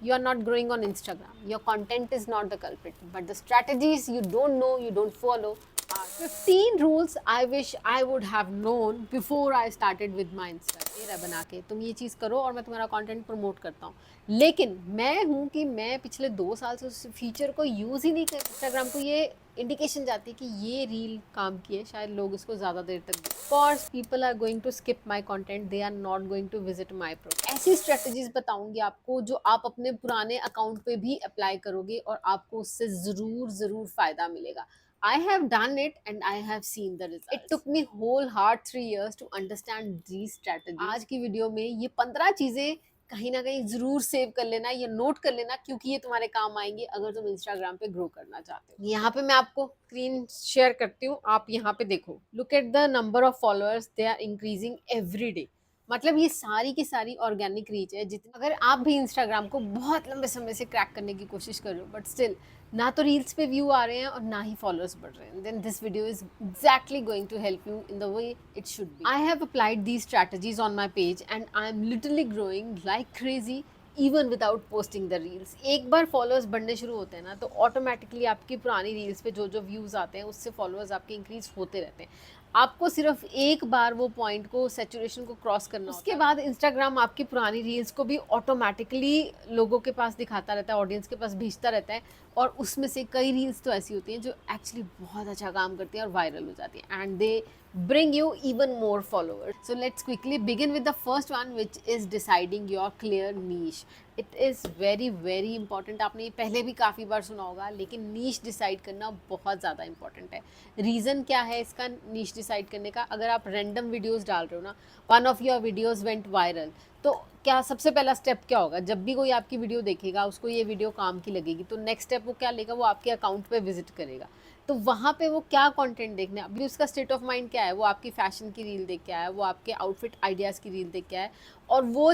You are not growing on Instagram. Your content is not the culprit, but the strategies you don't know, you don't follow are 15 rules I wish I would have known before I started with my Insta. मेरा बना के तुम ये चीज़ करो और मैं तुम्हारा content promote करता हूँ। लेकिन मैं हूँ कि मैं पिछले 2 साल से उस फीचर को यूज़ ही नहीं कर। इंस्टाग्राम को ये इंडिकेशन जाती है कि ये रील काम की है, शायद लोग इसको ज़्यादा देर तक देखें। Course people are going to skip my content, they are not going to visit my profile. ऐसी स्ट्रेटजीज बताऊंगी आपको जो आप अपने पुराने अकाउंट पे भी अप्लाई करोगे और आपको उससे ज़रूर ज़रूर फ़ायदा मिलेगा। I have done it and I have seen the results. It took me whole hard 3 years to understand these strategies. आज की वीडियो में ये 15 चीज़ें कहीं ना कहीं जरूर सेव कर लेना या नोट कर लेना, क्योंकि ये तुम्हारे काम आएंगे अगर तुम इंस्टाग्राम पे ग्रो करना चाहते हो। यहाँ पे मैं आपको स्क्रीन शेयर करती हूँ, आप यहाँ पे देखो। Look at the number of followers, they are increasing every day. मतलब ये सारी की सारी ऑर्गेनिक रीच है। जितनी अगर आप भी इंस्टाग्राम को बहुत लंबे समय से क्रैक करने की कोशिश कर रहे हो बट स्टिल ना तो रील्स पे व्यू आ रहे हैं और ना ही फॉलोअर्स बढ़ रहे हैं, then this video is exactly going to help you in the way it should be. I have applied these strategies on my page and I am literally growing like crazy even without posting the reels. एक बार followers बढ़ने शुरू होते हैं ना तो automatically आपकी पुरानी रील्स पे जो जो व्यूज़ आते हैं उससे फॉलोअर्स आपके इंक्रीज होते रहते हैं। आपको सिर्फ एक बार वो पॉइंट को, सैचुरेशन को क्रॉस करना, उसके बाद इंस्टाग्राम आपकी पुरानी रील्स को भी ऑटोमेटिकली लोगों के पास दिखाता रहता है, ऑडियंस के पास भेजता रहता है। और उसमें से कई रील्स तो ऐसी होती हैं जो एक्चुअली बहुत अच्छा काम करती हैं और वायरल हो जाती हैं and they bring you even more followers. So let's quickly begin with the first one, which is deciding your clear niche. It is very very important. आपने ये पहले भी काफ़ी बार सुना होगा, लेकिन niche decide करना बहुत ज़्यादा important है। रीज़न क्या है इसका niche decide करने का? अगर आप random videos डाल रहे हो ना, one of your videos went viral, तो क्या सबसे पहला स्टेप क्या होगा? जब भी कोई आपकी वीडियो देखेगा उसको ये वीडियो काम की लगेगी, तो नेक्स्ट स्टेप वो क्या लेगा? वो आपके अकाउंट पे विजिट करेगा। तो वहाँ पे वो क्या कंटेंट देखना है, अभी उसका स्टेट ऑफ माइंड क्या है? वो आपकी फैशन की रील देख के आया, वो आपके आउटफिट आइडियाज़ की रील देख के आया और वो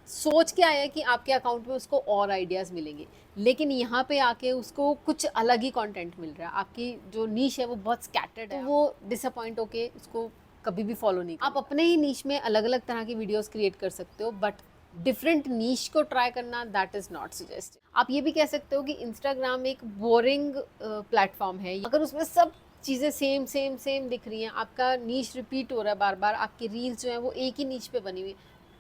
सोच के आया कि आपके अकाउंट में उसको और आइडियाज़ मिलेंगे। लेकिन यहाँ पे आके उसको कुछ अलग ही कंटेंट मिल रहा है, आपकी जो नीश है वो बहुत स्कैटर्ड है, तो वो डिसअपॉइंट होके उसको कभी भी फॉलो नहीं करेगा। आप अपने ही नीश में अलग अलग तरह की वीडियोस क्रिएट कर सकते हो, बट डिफरेंट नीश को ट्राई करना दैट इज़ नॉट सजेस्टेड। आप ये भी कह सकते हो कि इंस्टाग्राम एक बोरिंग प्लेटफॉर्म है। अगर उसमें सब चीज़ें सेम सेम सेम दिख रही हैं, आपका नीश रिपीट हो रहा है बार बार, आपकी रील्स जो हैं वो एक ही नीच पे बनी हुई,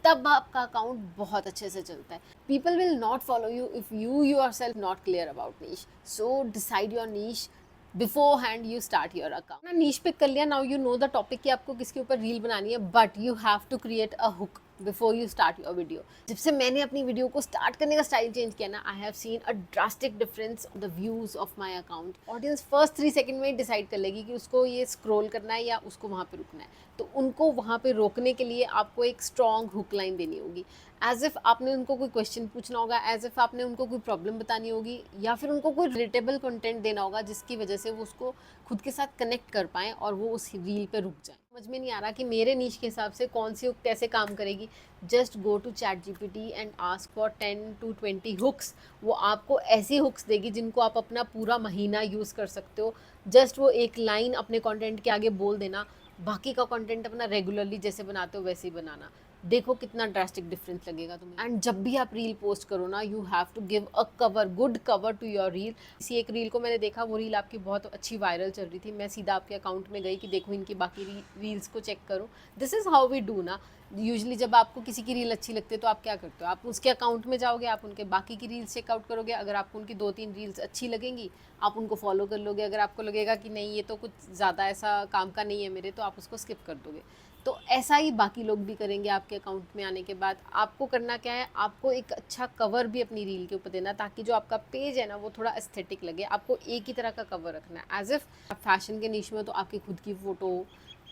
तब आपका अकाउंट बहुत अच्छे से चलता है। People will not follow you if you yourself not clear about niche. So decide your niche beforehand you start your account. ना नीश पिक कर लिया, now you know the topic कि आपको किसके ऊपर रील बनानी है, but you have to create a hook before you start your video. जब से मैंने अपनी वीडियो को स्टार्ट करने का स्टाइल चेंज किया ना, I have seen a drastic difference the views of my account. Audience first 3 second में ही डिसाइड कर लेगी कि उसको ये स्क्रॉल करना है या उसको वहाँ पे रुकना है। तो उनको वहाँ पे रोकने के लिए आपको एक स्ट्रॉन्ग हुक लाइन देनी होगी। एज इफ़ आपने उनको कोई क्वेश्चन पूछना होगा, एज इफ़ आपने उनको कोई प्रॉब्लम बतानी होगी, या फिर उनको कोई रिलेटेबल कंटेंट देना होगा जिसकी वजह से वो उसको खुद के साथ कनेक्ट कर पाएँ और वो उस रील पे रुक जाए। समझ में नहीं आ रहा कि मेरे नीश के हिसाब से कौन सी हुक कैसे काम करेगी? Just go to ChatGPT and ask for 10 to 20 hooks. वो आपको ऐसी हुक्स देगी जिनको आप अपना पूरा महीना यूज़ कर सकते हो। जस्ट वो एक लाइन अपने कंटेंट के आगे बोल देना, बाकी का कंटेंट अपना रेगुलरली जैसे बनाते हो वैसे ही बनाना। देखो कितना ड्रास्टिक डिफरेंस लगेगा तुम्हें। एंड जब भी आप रील पोस्ट करो ना, you have to give a cover, good cover to your reel. इसी एक रील को मैंने देखा, वो रील आपकी बहुत अच्छी वायरल चल रही थी, मैं सीधा आपके अकाउंट में गई कि देखो इनकी बाकी रील्स को चेक करो। This is how we do ना। यूजली जब आपको किसी की रील अच्छी लगती है तो आप क्या करते हो? आप उसके अकाउंट में जाओगे, आप उनके बाकी की रील्स चेकआउट करोगे। अगर आपको उनकी 2-3 रील्स अच्छी लगेंगी आप उनको फॉलो कर लोगे। अगर आपको लगेगा कि नहीं ये तो कुछ ज़्यादा ऐसा काम का नहीं है मेरे, तो आप उसको स्किप कर दोगे। तो ऐसा ही बाकी लोग भी करेंगे आपके अकाउंट में आने के बाद। आपको करना क्या है? आपको एक अच्छा कवर भी अपनी रील के ऊपर देना, ताकि जो आपका पेज है ना वो थोड़ा एस्थेटिक लगे। आपको एक ही तरह का कवर रखना है। एज इफ़ आप फैशन के नीश में हो तो आपकी खुद की फ़ोटो हो,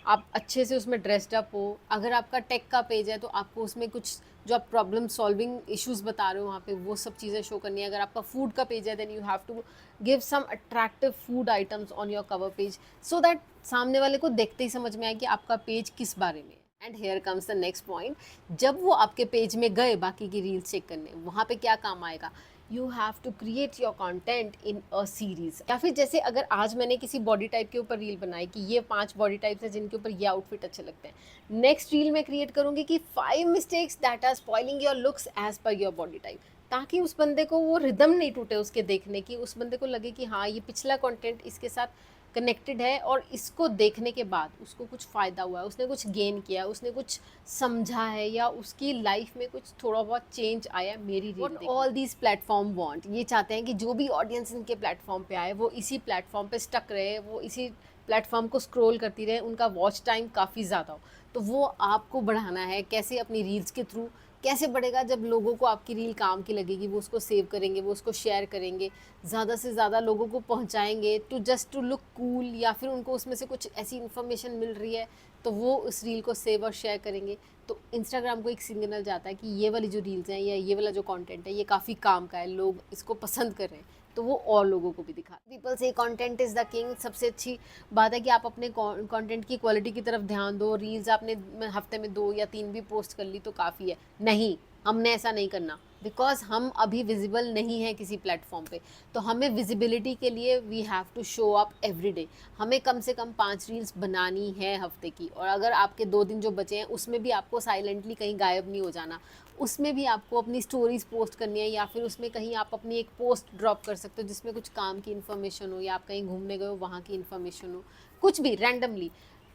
आप अच्छे से उसमें ड्रेस्ड अप हो। अगर आपका टेक का पेज है तो आपको उसमें कुछ जो आप प्रॉब्लम सॉल्विंग इश्यूज़ बता रहे हो वहाँ पे वो सब चीज़ें शो करनी है। अगर आपका फूड का पेज है then you have to give some attractive food items on your cover page, so that सामने वाले को देखते ही समझ में आए कि आपका पेज किस बारे में है। And here comes the next point. जब वो आपके पेज में गए बाकी की रील्स चेक करने, वहाँ पे क्या काम आएगा? You have to create your content in a series. या फिर जैसे अगर आज मैंने किसी बॉडी टाइप के ऊपर रील बनाई कि ये 5 बॉडी टाइप्स हैं जिनके ऊपर ये आउटफिट अच्छे लगते हैं, नेक्स्ट रील में क्रिएट करूँगी कि 5 mistakes that are spoiling your looks as per your body type. ताकि उस बंदे को वो रिदम नहीं टूटे उसके देखने की, उस बंदे को लगे कि हाँ ये पिछला कंटेंट इसके साथ कनेक्टेड है और इसको देखने के बाद उसको कुछ फ़ायदा हुआ है, उसने कुछ गेन किया, उसने कुछ समझा है या उसकी लाइफ में कुछ थोड़ा बहुत चेंज आया मेरी रील देख। ऑल दीज प्लेटफॉर्म वांट, ये चाहते हैं कि जो भी ऑडियंस इनके प्लेटफॉर्म पे आए वो इसी प्लेटफॉर्म पे स्टक रहे, वो इसी प्लेटफॉर्म को स्क्रॉल करती रहे, उनका वॉच टाइम काफ़ी ज़्यादा हो। तो वो आपको बढ़ाना है। कैसे? अपनी रील्स के थ्रू। कैसे बढ़ेगा? जब लोगों को आपकी रील काम की लगेगी, वो उसको सेव करेंगे, वो उसको शेयर करेंगे, ज़्यादा से ज़्यादा लोगों को पहुंचाएंगे to just to look cool, या फिर उनको उसमें से कुछ ऐसी इन्फॉर्मेशन मिल रही है तो वो उस रील को सेव और शेयर करेंगे। तो इंस्टाग्राम को एक सिग्नल जाता है कि ये वाली जो रील्स हैं या ये वाला जो कंटेंट है ये काफ़ी काम का है, लोग इसको पसंद कर रहे हैं, तो वो और लोगों को भी दिखा। पीपल से कंटेंट इज़ द किंग। सबसे अच्छी बात है कि आप अपने कंटेंट की क्वालिटी की तरफ ध्यान दो। रील्स आपने हफ्ते में 2 या 3 भी पोस्ट कर ली तो काफ़ी है। नहीं, हमने ऐसा नहीं करना, बिकॉज हम अभी विजिबल नहीं है किसी प्लेटफॉर्म पे। तो हमें विजिबिलिटी के लिए we have to show up every day. हमें कम से कम 5 रील्स बनानी है हफ्ते की, और अगर आपके 2 दिन जो बचे हैं उसमें भी आपको साइलेंटली कहीं गायब नहीं हो जाना, उसमें भी आपको अपनी स्टोरीज पोस्ट करनी है, या फिर उसमें कहीं आप अपनी एक पोस्ट ड्रॉप कर सकते हो जिसमें कुछ काम की इन्फॉर्मेशन हो, या आप कहीं घूमने गए हो वहाँ की इन्फॉर्मेशन हो, कुछ भी रैंडमली,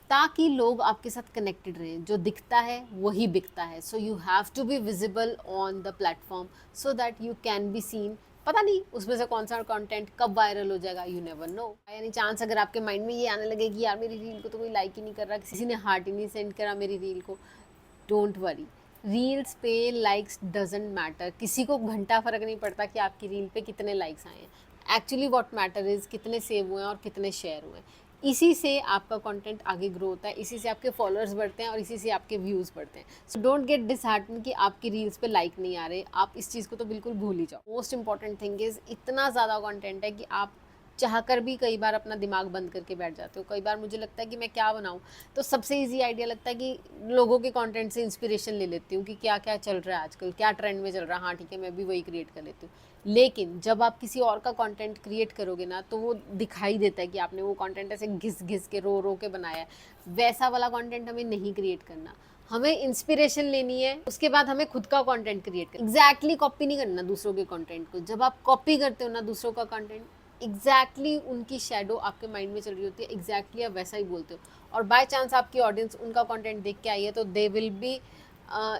ताकि लोग आपके साथ कनेक्टेड रहें। जो दिखता है वही बिकता है। So you have to be visible on the platform so that you can be seen. पता नहीं उसमें से कौन सा कंटेंट कब वायरल हो जाएगा, यू नेवर नो। यानी चांस अगर आपके माइंड में ये आने लगे कि यार मेरी रील को तो कोई लाइक ही नहीं कर रहा, किसी ने हार्ट ही नहीं सेंड करा मेरी रील को, डोंट वरी। रील्स पे लाइक्स डजेंट मैटर। किसी को घंटा फ़र्क नहीं पड़ता कि आपकी रील पे कितने लाइक्स आए हैं। एक्चुअली व्हाट मैटर इज़ कितने सेव हुए हैं और कितने शेयर हुए हैं। इसी से आपका कंटेंट आगे ग्रो होता है, इसी से आपके फॉलोअर्स बढ़ते हैं और इसी से आपके व्यूज़ बढ़ते हैं। सो डोंट गेट डिसहार्टन कि आपकी रील्स पे लाइक नहीं आ रहे। आप इस चीज़ को तो बिल्कुल भूल ही जाओ। मोस्ट इंपॉर्टेंट थिंग इज़ इतना ज़्यादा कंटेंट है कि आप चाह कर भी कई बार अपना दिमाग बंद करके बैठ जाते हो। कई बार मुझे लगता है कि मैं क्या बनाऊँ, तो सबसे ईजी आइडिया लगता है कि लोगों के कंटेंट से इंस्पिरेशन ले लेती हूँ कि क्या क्या चल रहा है आजकल, क्या ट्रेंड में चल रहा है, हाँ ठीक है मैं भी वही क्रिएट कर लेती हूँ। लेकिन जब आप किसी और का कंटेंट क्रिएट करोगे ना, तो वो दिखाई देता है कि आपने वो कंटेंट ऐसे घिस घिस के रो रो के बनाया है। वैसा वाला कंटेंट हमें नहीं क्रिएट करना। हमें इंस्पिरेशन लेनी है, उसके बाद हमें खुद का कंटेंट क्रिएट करना। एग्जैक्टली कॉपी नहीं करना दूसरों के कंटेंट को। जब आप कॉपी करते हो ना दूसरों का कंटेंट, एग्जैक्टली उनकी शेडो आपके माइंड में चल रही होती है, एग्जैक्टली आप वैसा ही बोलते हो। और बाय चांस आपकी ऑडियंस उनका कंटेंट देख के आई है तो they will be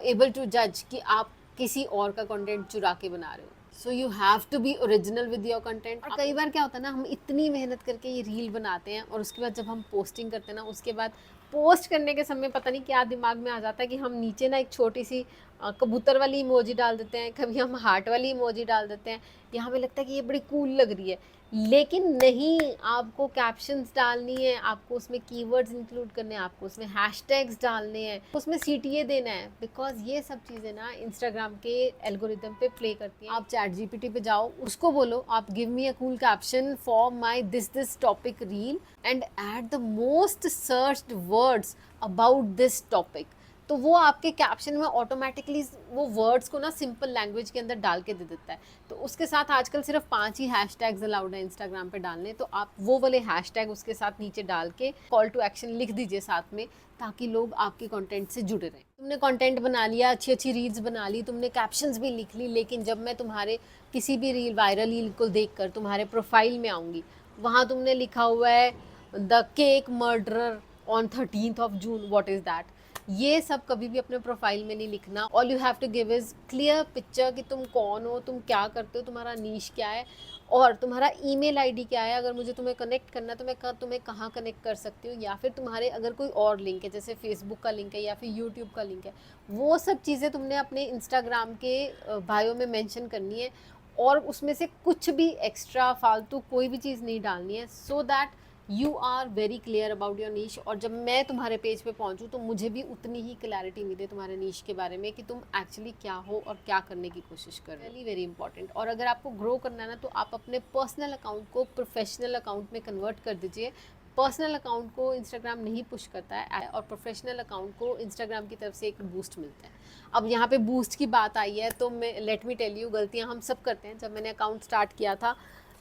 able to जज कि आप किसी और का कंटेंट चुरा के बना रहे हो। So you have to be original with your content. और कई बार क्या होता है ना, हम इतनी मेहनत करके ये रील बनाते हैं और उसके बाद जब हम पोस्टिंग करते हैं ना, उसके बाद पोस्ट करने के समय पता नहीं क्या दिमाग में आ जाता है कि हम नीचे ना एक छोटी सी कबूतर वाली इमोजी डाल देते हैं, कभी हम हार्ट वाली इमोजी डाल देते हैं, या हमें लगता है कि ये बड़ी कूल लग रही है। लेकिन नहीं, आपको कैप्शंस डालनी है, आपको उसमें कीवर्ड्स इंक्लूड करने हैं, आपको उसमें हैशटैग्स डालने हैं, उसमें सीटीए देना है, बिकॉज ये सब चीज़ें ना इंस्टाग्राम के एल्गोरिदम पे प्ले करती हैं। आप चैट जीपीटी पे जाओ, उसको बोलो आप give me a cool caption for my this topic reel and add the most searched words about this topic. तो वो आपके कैप्शन में ऑटोमेटिकली वो वर्ड्स को ना सिंपल लैंग्वेज के अंदर डाल के दे देता है। तो उसके साथ आजकल सिर्फ 5 ही हैशटैग्स अलाउड है इंस्टाग्राम पे डालने, तो आप वो वाले हैशटैग उसके साथ नीचे डाल के कॉल टू एक्शन लिख दीजिए साथ में, ताकि लोग आपके कंटेंट से जुड़े रहें। तुमने कंटेंट बना लिया, अच्छी अच्छी रील्स बना ली, तुमने कैप्शंस भी लिख ली, लेकिन जब मैं तुम्हारे किसी भी रील वायरल रील को देखकर तुम्हारे प्रोफाइल में आऊँगी, वहाँ तुमने लिखा हुआ है the cake murderer on 13th of June, what is that. ये सब कभी भी अपने प्रोफाइल में नहीं लिखना। All you have to give is clear picture कि तुम कौन हो, तुम क्या करते हो, तुम्हारा नीश क्या है और तुम्हारा ईमेल आईडी क्या है। अगर मुझे तुम्हें कनेक्ट करना है तो मैं तुम्हें कहाँ कनेक्ट कर सकती हूँ, या फिर तुम्हारे अगर कोई और लिंक है जैसे फेसबुक का लिंक है या फिर यूट्यूब का लिंक है, वो सब चीज़ें तुमने अपने इंस्टाग्राम के बायो में मेंशन करनी है। और उसमें से कुछ भी एक्स्ट्रा फालतू कोई भी चीज़ नहीं डालनी है, so that you are very clear about your niche. और जब मैं तुम्हारे पेज पे पहुंचूँ तो मुझे भी उतनी ही क्लैरिटी मिले तुम्हारे नीश के बारे में कि तुम एक्चुअली क्या हो और क्या करने की कोशिश कर रहे हो। Very important. और अगर आपको ग्रो करना है ना, तो आप अपने पर्सनल अकाउंट को प्रोफेशनल अकाउंट में कन्वर्ट कर दीजिए। पर्सनल अकाउंट को इंस्टाग्राम नहीं पुश करता है और प्रोफेशनल अकाउंट को इंस्टाग्राम की तरफ से एक बूस्ट मिलता है। अब यहाँ पे बूस्ट की बात आई है तो मैं लेट मी टेल यू, गलतियाँ हम सब करते हैं। जब मैंने अकाउंट स्टार्ट किया था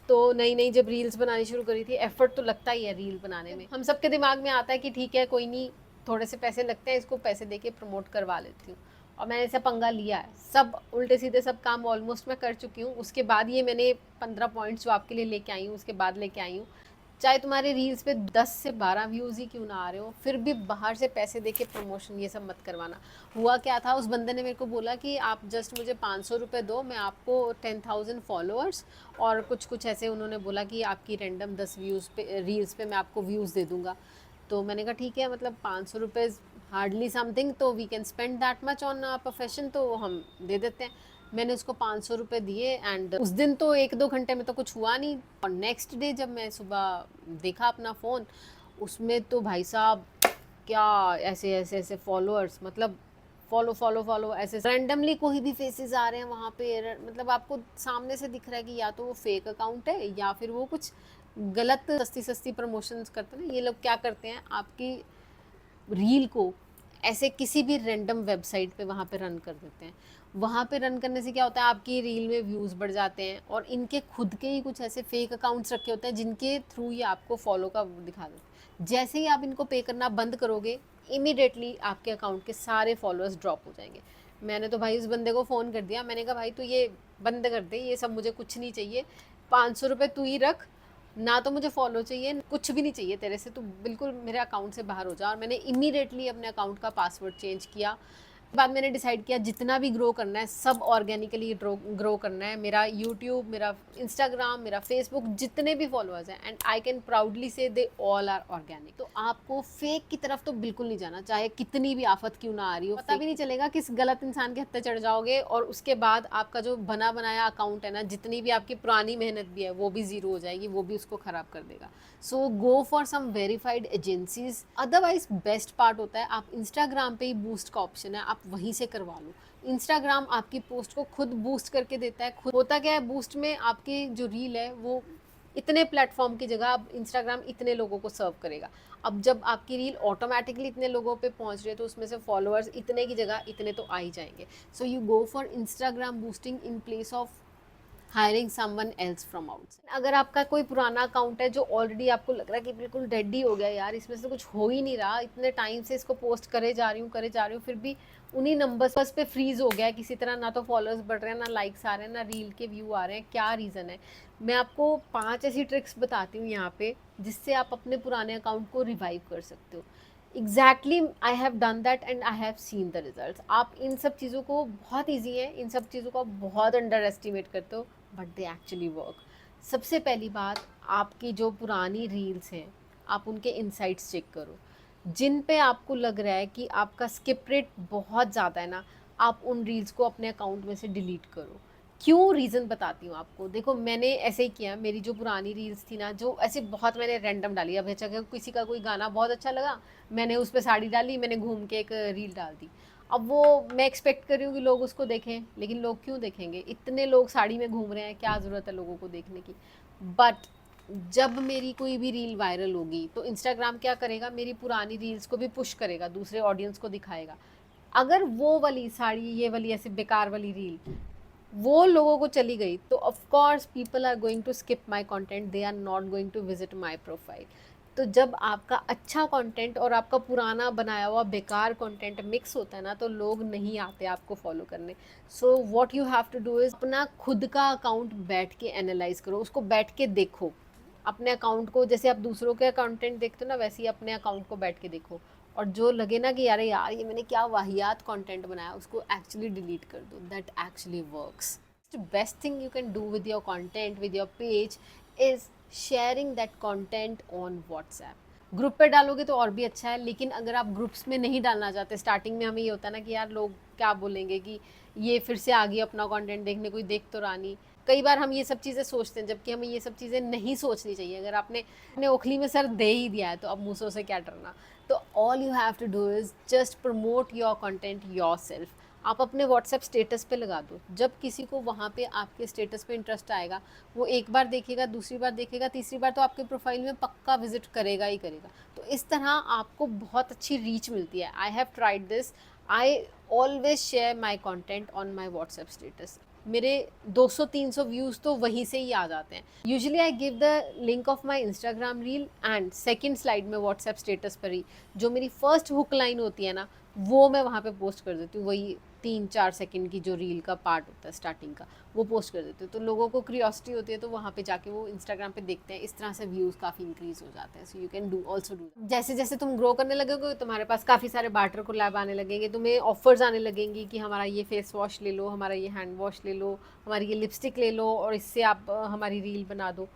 तो नई नई जब रील्स बनानी शुरू करी थी, एफर्ट तो लगता ही है रील बनाने में। हम सबके दिमाग में आता है कि ठीक है कोई नहीं, थोड़े से पैसे लगते हैं, इसको पैसे दे के प्रमोट करवा लेती हूँ। और मैंने ऐसा पंगा लिया है, सब उल्टे सीधे सब काम ऑलमोस्ट मैं कर चुकी हूँ। उसके बाद ये मैंने 15 पॉइंट्स जो आपके लिए लेके आई हूँ उसके बाद लेके आई हूँ। चाहे तुम्हारे रील्स पे 10 से 12 व्यूज़ ही क्यों ना आ रहे हो, फिर भी बाहर से पैसे दे के प्रमोशन ये सब मत करवाना। हुआ क्या था, उस बंदे ने मेरे को बोला कि आप जस्ट मुझे 500 रुपये दो, मैं आपको 10,000 फॉलोअर्स और कुछ कुछ ऐसे उन्होंने बोला कि आपकी रैंडम 10 व्यूज़ पे रील्स पे मैं आपको व्यूज़ दे दूँगा। तो मैंने कहा ठीक है, मतलब 500 रुपये हार्डली समथिंग, तो we can spend that much on profession, तो हम दे देते हैं। मैंने उसको 500 रुपये दिए एंड उस दिन तो 1-2 घंटे में तो कुछ हुआ नहीं, और नेक्स्ट डे जब मैं सुबह देखा अपना फ़ोन, उसमें तो भाई साहब क्या ऐसे ऐसे ऐसे फॉलोअर्स, मतलब फॉलो फॉलो फॉलो ऐसे रैंडमली कोई भी फेसेस आ रहे हैं वहाँ पे, मतलब आपको सामने से दिख रहा है कि या तो वो फेक अकाउंट है या फिर वो कुछ गलत सस्ती सस्ती प्रमोशंस करते हैं ना। ये लोग क्या करते हैं, आपकी रील को ऐसे किसी भी रैंडम वेबसाइट पे वहाँ पे रन कर देते हैं। वहाँ पे रन करने से क्या होता है, आपकी रील में व्यूज़ बढ़ जाते हैं, और इनके खुद के ही कुछ ऐसे फेक अकाउंट्स रखे होते हैं जिनके थ्रू ये आपको फॉलो का दिखा देते हैं। जैसे ही आप इनको पे करना बंद करोगे, इमीडिएटली आपके अकाउंट के सारे फॉलोअर्स ड्रॉप हो जाएंगे। मैंने तो भाई उस बंदे को फ़ोन कर दिया, मैंने कहा भाई तू ये बंद कर दे, ये सब मुझे कुछ नहीं चाहिए, 500 रुपये तू ही रख, ना तो मुझे फॉलो चाहिए, कुछ भी नहीं चाहिए तेरे से, तो बिल्कुल मेरे अकाउंट से बाहर हो जा। और मैंने इमीडिएटली अपने अकाउंट का पासवर्ड चेंज किया। बाद मैंने डिसाइड किया जितना भी ग्रो करना है सब ऑर्गेनिकली ग्रो करना है। मेरा यूट्यूब, मेरा इंस्टाग्राम, मेरा फेसबुक, जितने भी फॉलोअर्स हैं, एंड आई कैन प्राउडली से दे ऑल आर ऑर्गेनिक। तो आपको फेक की तरफ तो बिल्कुल नहीं जाना, चाहे कितनी भी आफत क्यों ना आ रही हो। पता भी नहीं चलेगा किस गलत इंसान के हत्थे चढ़ जाओगे, और उसके बाद आपका जो बना बनाया अकाउंट है ना, जितनी भी आपकी पुरानी मेहनत भी है वो भी ज़ीरो हो जाएगी, वो भी उसको ख़राब कर देगा। So go for some verified agencies. Otherwise best part होता है, आप इंस्टाग्राम पे ही बूस्ट का ऑप्शन है, आप वहीं से करवा लो। इंस्टाग्राम आपकी पोस्ट को खुद बूस्ट करके देता है। खुद होता क्या है, बूस्ट में आपकी जो रील है वो इतने प्लेटफॉर्म की जगह अब इंस्टाग्राम इतने लोगों को सर्व करेगा। अब जब आपकी रील ऑटोमेटिकली इतने लोगों पे पहुंच रही है, तो उसमें से फॉलोअर्स इतने की जगह इतने तो आ ही जाएंगे। So you go for Instagram boosting in place of hiring someone else from outside. अगर आपका कोई पुराना अकाउंट है जो ऑलरेडी आपको लग रहा है कि बिल्कुल डेड ही हो गया यार, इसमें से कुछ हो ही नहीं रहा, इतने टाइम से इसको पोस्ट करे जा रही हूँ, फिर भी उन्हीं नंबर्स पे फ्रीज हो गया है किसी तरह, ना तो फॉलोअर्स बढ़ रहे हैं, ना लाइक्स आ रहे हैं, ना रील के व्यू आ रहे हैं, क्या रीज़न है। मैं आपको 5 ऐसी ट्रिक्स बताती हूँ यहाँ पे, जिससे आप अपने पुराने अकाउंट को रिवाइव कर सकते हो। Exactly I have done that and I have seen the result. आप इन सब चीज़ों को, बहुत ईजी है, इन सब चीज़ों को आप बहुत अंडर एस्टिमेट करते हो, बट दे एक्चुअली वर्क। सबसे पहली बात, आपकी जो पुरानी रील्स हैं आप उनके इनसाइट्स चेक करो। जिन पे आपको लग रहा है कि आपका स्किप रेट बहुत ज़्यादा है ना, आप उन रील्स को अपने अकाउंट में से डिलीट करो। क्यों, रीज़न बताती हूँ आपको। देखो मैंने ऐसे ही किया, मेरी जो पुरानी रील्स थी ना, जो ऐसे बहुत मैंने रैंडम डाली। अब अच्छा, किसी का कोई गाना बहुत अच्छा लगा, मैंने उस पर साड़ी डाली, मैंने घूम के एक रील डाल दी। अब वो मैं एक्सपेक्ट कर रही हूँ कि लोग उसको देखें, लेकिन लोग क्यों देखेंगे, इतने लोग साड़ी में घूम रहे हैं, क्या ज़रूरत है लोगों को देखने की। बट जब मेरी कोई भी रील वायरल होगी तो इंस्टाग्राम क्या करेगा, मेरी पुरानी रील्स को भी पुश करेगा, दूसरे ऑडियंस को दिखाएगा। अगर वो वाली साड़ी, ये वाली ऐसे बेकार वाली रील वो लोगों को चली गई, तो of course people are going to skip my content, they are not going to visit my profile. तो जब आपका अच्छा कंटेंट और आपका पुराना बनाया हुआ बेकार कंटेंट मिक्स होता है ना, तो लोग नहीं आते आपको फॉलो करने। So what you have to do is, अपना खुद का अकाउंट बैठ के एनालाइज करो, उसको बैठ के देखो। अपने अकाउंट को, जैसे आप दूसरों के कंटेंट देखते हो ना, वैसे ही अपने अकाउंट को बैठ के देखो, और जो लगे ना कि यार यार ये मैंने क्या वाहियात कंटेंट बनाया, उसको एक्चुअली डिलीट कर दो। That actually works. The best thing you can do with your content, with your page, is sharing that content on WhatsApp. Group पे डालोगे तो और भी अच्छा है, लेकिन अगर आप ग्रुप्स में नहीं डालना चाहते, स्टार्टिंग में हमें ये होता है ना कि यार लोग क्या बोलेंगे, कि ये फिर से आ गई अपना कंटेंट देखने, कोई देख तो रहा नहीं। कई बार हम ये सब चीज़ें सोचते हैं, जबकि हमें ये सब चीज़ें नहीं सोचनी चाहिए। अगर आपने अपने ओखली में सर दे ही दिया है तो अब मूसों से क्या डरना। तो all you have to do is just promote your content yourself. आप अपने व्हाट्सएप स्टेटस पे लगा दो, जब किसी को वहाँ पे आपके स्टेटस पे इंटरेस्ट आएगा, वो एक बार देखेगा, दूसरी बार देखेगा, तीसरी बार तो आपके प्रोफाइल में पक्का विजिट करेगा ही करेगा। तो इस तरह आपको बहुत अच्छी रीच मिलती है। I have tried this, I always share my content on my WhatsApp status. मेरे 200-300 व्यूज़ तो वहीं से ही आ जाते हैं। Usually I give the link of my Instagram reel and second slide में व्हाट्सएप स्टेटस पर ही जो मेरी फर्स्ट हुक लाइन होती है ना, वो मैं वहाँ पे पोस्ट कर देती हूँ, वही 3-4 सेकंड की जो रील का पार्ट होता है स्टार्टिंग का, वो पोस्ट कर देते हो, तो लोगों को क्यूरियोसिटी होती है, तो वहाँ पे जाके वो इंस्टाग्राम पे देखते हैं, इस तरह से व्यूज़ काफ़ी इंक्रीज हो जाते हैं। सो यू कैन डू जैसे जैसे तुम ग्रो करने लगोगे, तुम्हारे पास काफ़ी सारे बार्टर कोलैब आने लगेंगे, तुम्हें ऑफर्स आने लगेंगी कि हमारा ये फेस वॉश ले लो, हमारा ये हैंड वॉश ले लो, हमारी ये लिपस्टिक ले लो, और इससे आप हमारी रील बना दो।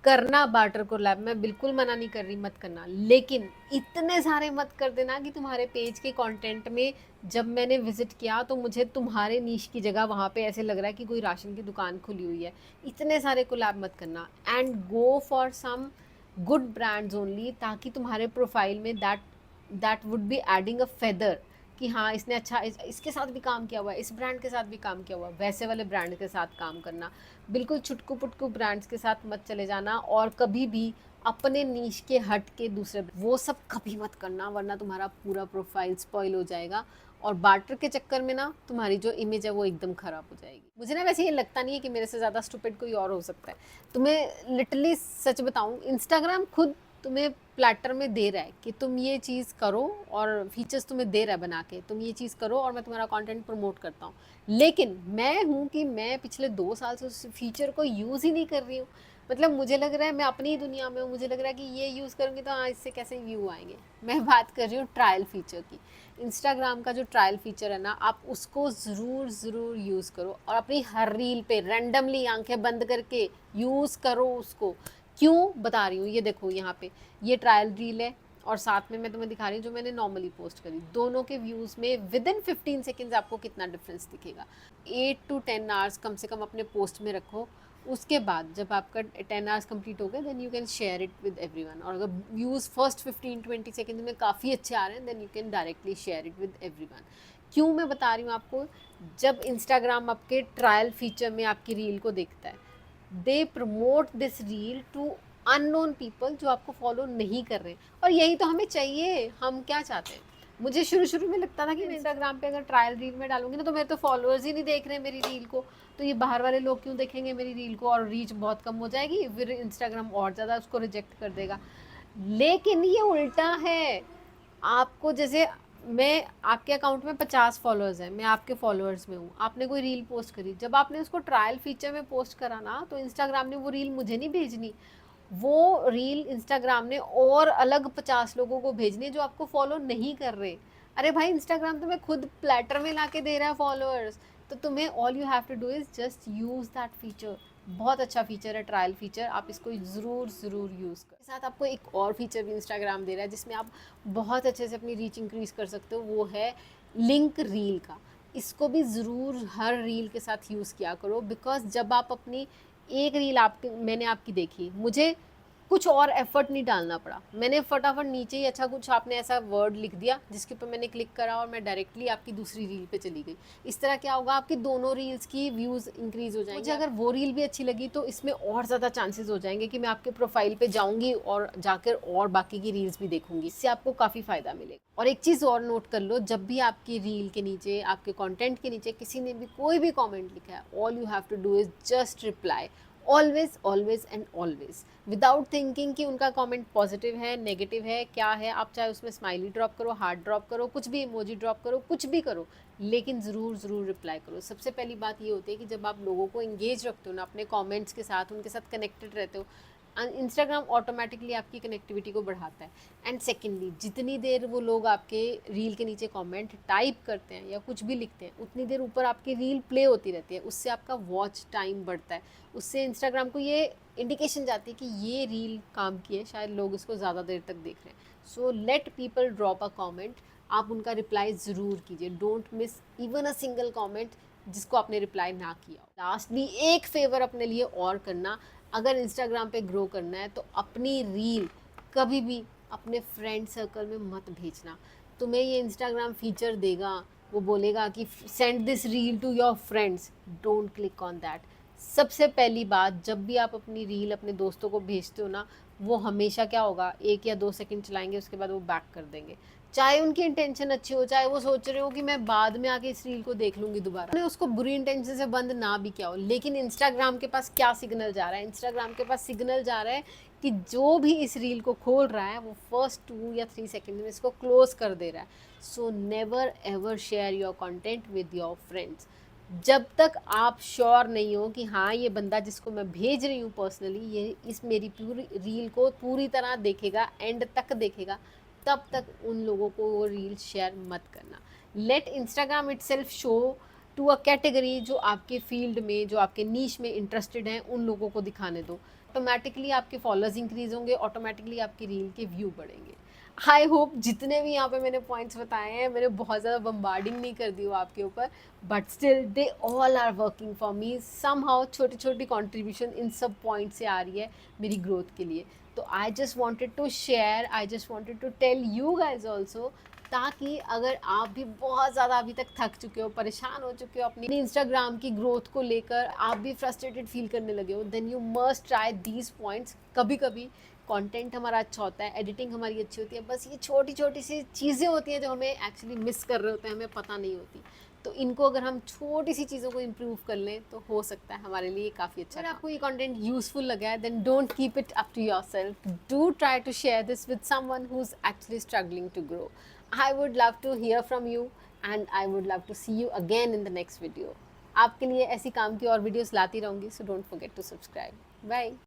करना बार्टर कोलैब, मैं बिल्कुल मना नहीं कर रही, मत करना, लेकिन इतने सारे मत कर देना कि तुम्हारे पेज के कंटेंट में जब मैंने विजिट किया तो मुझे तुम्हारे नीश की जगह वहाँ पे ऐसे लग रहा है कि कोई राशन की दुकान खुली हुई है। इतने सारे कोलैब मत करना, and go for some good brands only, ताकि तुम्हारे प्रोफाइल में that would be adding a feather कि हाँ इसने अच्छा इसके साथ भी काम किया हुआ है, इस ब्रांड के साथ भी काम किया हुआ है, वैसे वाले ब्रांड के साथ काम करना। बिल्कुल छुटकू पुटकू ब्रांड्स के साथ मत चले जाना, और कभी भी अपने नीश के हट के दूसरे वो सब कभी मत करना, वरना तुम्हारा पूरा प्रोफाइल स्पॉइल हो जाएगा, और बार्टर के चक्कर में ना तुम्हारी जो इमेज है वो एकदम ख़राब हो जाएगी। मुझे ना वैसे ये लगता नहीं है कि मेरे से ज़्यादा स्टूपिड कोई और हो सकता है। तुम्हें लिटरली सच बताऊँ, इंस्टाग्राम खुद तुम्हें प्लेटर में दे रहा है कि तुम ये चीज़ करो, और फीचर्स तुम्हें दे रहा है बना के, तुम ये चीज़ करो और मैं तुम्हारा कंटेंट प्रमोट करता हूँ। लेकिन मैं हूँ कि मैं पिछले 2 साल से उस फीचर को यूज़ ही नहीं कर रही हूँ। मतलब मुझे लग रहा है मैं अपनी ही दुनिया में हूँ, मुझे लग रहा है कि ये यूज़ करूँगी तो हाँ इससे कैसे व्यू आएंगे। मैं बात कर रही हूँ ट्रायल फीचर की। इंस्टाग्राम का जो ट्रायल फीचर है ना, आप उसको ज़रूर यूज़ करो, और अपनी हर रील पे रैंडमली आंखें बंद करके यूज़ करो उसको। क्यों बता रही हूँ, ये देखो यहाँ पे ये ट्रायल रील है, और साथ में मैं तुम्हें दिखा रही हूँ जो मैंने नॉर्मली पोस्ट करी। दोनों के व्यूज़ में विद इन 15 सेकेंड्स आपको कितना डिफरेंस दिखेगा। 8 to 10 आवर्स कम से कम अपने पोस्ट में रखो। उसके बाद जब आपका 10 आवर्स कंप्लीट हो गए, then you can share it with everyone, और अगर व्यूज़ फर्स्ट 15-20 सेकेंड में काफ़ी अच्छे आ रहे हैं, then you can directly share it with everyone. क्यों मैं बता रही हूँ आपको, जब इंस्टाग्राम आपके ट्रायल फीचर में आपकी रील को देखता है, they promote this reel to unknown people जो आपको फॉलो नहीं कर रहे, और यही तो हमें चाहिए। हम क्या चाहते हैं, मुझे शुरू में लगता था कि मैं इंस्टाग्राम पे अगर ट्रायल रील में डालूंगी ना, तो मेरे तो फॉलोअर्स ही नहीं देख रहे हैं मेरी रील को, तो ये बाहर वाले लोग क्यों देखेंगे मेरी रील को, और रीच बहुत कम हो जाएगी, फिर इंस्टाग्राम और ज़्यादा उसको रिजेक्ट कर देगा। लेकिन ये उल्टा है। आपको जैसे, मैं आपके अकाउंट में 50 फॉलोअर्स हैं, मैं आपके फॉलोअर्स में हूँ, आपने कोई रील पोस्ट करी, जब आपने उसको ट्रायल फीचर में पोस्ट करा ना, तो इंस्टाग्राम ने वो रील मुझे नहीं भेजनी, वो रील इंस्टाग्राम ने और अलग 50 लोगों को भेजनी है जो आपको फॉलो नहीं कर रहे। अरे भाई, इंस्टाग्राम तुम्हें खुद प्लेटर में ला के दे रहा है फॉलोअर्स, तो तुम्हें all you have to do is just use that feature. बहुत अच्छा फीचर है ट्रायल फीचर, आप इसको ज़रूर यूज़ कर। साथ आपको एक और फीचर भी इंस्टाग्राम दे रहा है जिसमें आप बहुत अच्छे से अपनी रीच इंक्रीज कर सकते हो, वो है लिंक रील का। इसको भी ज़रूर हर रील के साथ यूज़ किया करो, बिकॉज जब आप अपनी एक रील मैंने आपकी देखी, मुझे कुछ और एफर्ट नहीं डालना पड़ा, मैंने फटाफट नीचे ही अच्छा कुछ आपने ऐसा वर्ड लिख दिया जिसके ऊपर मैंने क्लिक करा, और मैं डायरेक्टली आपकी दूसरी रील पे चली गई। इस तरह क्या होगा, आपकी दोनों रील्स की व्यूज़ इंक्रीज हो जाएंगे। मुझे अगर वो रील भी अच्छी लगी तो इसमें और ज़्यादा चांसेस हो जाएंगे कि मैं आपके प्रोफाइल पे जाऊँगी और जाकर और बाकी की रील्स भी देखूंगी, इससे आपको काफ़ी फ़ायदा मिलेगा। और एक चीज़ और नोट कर लो, जब भी आपकी रील के नीचे, आपके कॉन्टेंट के नीचे किसी ने भी कोई भी कॉमेंट लिखा है, all you have to do is just reply, always and always, without thinking कि उनका कमेंट पॉजिटिव है नेगेटिव है क्या है। आप चाहे उसमें स्माइली ड्रॉप करो, हार्ट ड्रॉप करो, कुछ भी इमोजी ड्रॉप करो, कुछ भी करो, लेकिन ज़रूर रिप्लाई करो। सबसे पहली बात ये होती है कि जब आप लोगों को इंगेज रखते हो ना अपने कमेंट्स के साथ, उनके साथ कनेक्टेड रहते हो, इंस्टाग्राम ऑटोमेटिकली आपकी कनेक्टिविटी को बढ़ाता है। एंड सेकेंडली, जितनी देर वो लोग आपके रील के नीचे कमेंट टाइप करते हैं या कुछ भी लिखते हैं, उतनी देर ऊपर आपकी रील प्ले होती रहती है, उससे आपका वॉच टाइम बढ़ता है, उससे इंस्टाग्राम को ये इंडिकेशन जाती है कि ये रील काम की है, शायद लोग इसको ज़्यादा देर तक देख रहे हैं। So let people drop a comment, आप उनका रिप्लाई ज़रूर कीजिए, don't miss even a single comment जिसको आपने रिप्लाई ना किया हो। लास्टली एक फेवर अपने लिए और करना, अगर इंस्टाग्राम पे ग्रो करना है तो अपनी रील कभी भी अपने फ्रेंड सर्कल में मत भेजना। तुम्हें ये इंस्टाग्राम फीचर देगा, वो बोलेगा कि send this reel to your friends, don't click on that. सबसे पहली बात, जब भी आप अपनी रील अपने दोस्तों को भेजते हो ना, वो हमेशा क्या होगा, 1 या 2 सेकंड चलाएंगे, उसके बाद वो बैक कर देंगे। चाहे उनकी इंटेंशन अच्छी हो, चाहे वो सोच रहे हो कि मैं बाद में आके इस रील को देख लूंगी दोबारा, उन्हें उसको बुरी इंटेंशन से बंद ना भी किया हो, लेकिन इंस्टाग्राम के पास क्या सिग्नल जा रहा है? इंस्टाग्राम के पास सिग्नल जा रहा है कि जो भी इस रील को खोल रहा है वो फर्स्ट 2 या 3 सेकेंड में इसको क्लोज कर दे रहा है. So never ever share your content with your friends जब तक आप श्योर नहीं हो कि हाँ ये बंदा जिसको मैं भेज रही हूँ पर्सनली, ये इस मेरी पूरी रील को पूरी तरह देखेगा, एंड तक देखेगा, तब तक उन लोगों को वो रील शेयर मत करना. Let Instagram itself show to a category जो आपके फील्ड में, जो आपके नीश में इंटरेस्टेड हैं, उन लोगों को दिखाने दो. ऑटोमेटिकली आपके फॉलोअर्स इंक्रीज होंगे, ऑटोमेटिकली आपकी रील के व्यू बढ़ेंगे. आई होप जितने भी यहाँ पे मैंने पॉइंट्स बताए हैं, मैंने बहुत ज़्यादा बम्बार्डिंग नहीं कर दी हो आपके ऊपर, but still they all are working for me somehow. छोटी छोटी कॉन्ट्रीब्यूशन इन सब पॉइंट से आ रही है मेरी ग्रोथ के लिए. तो I just wanted to share, I just wanted to tell you guys also, ताकि अगर आप भी बहुत ज़्यादा अभी तक थक चुके हो, परेशान हो चुके हो अपनी इंस्टाग्राम की ग्रोथ को लेकर, आप भी फ्रस्ट्रेटेड फील करने लगे हो, then you must try these points. कभी कभी कंटेंट हमारा अच्छा होता है, एडिटिंग हमारी अच्छी होती है, बस ये छोटी छोटी सी चीज़ें होती हैं जो हमें एक्चुअली मिस कर रहे होते हैं, हमें पता नहीं होती. तो इनको अगर हम छोटी सी चीज़ों को इम्प्रूव कर लें तो हो सकता है हमारे लिए काफ़ी अच्छा. अगर आपको ये कंटेंट यूजफुल लगा है then don't keep it up to yourself, do try to share this with someone who is actually struggling to grow. I would love to hear from you and I would love to see you again in the next video. आपके लिए ऐसी काम की और videos लाती रहूँगी, so don't forget to subscribe. Bye.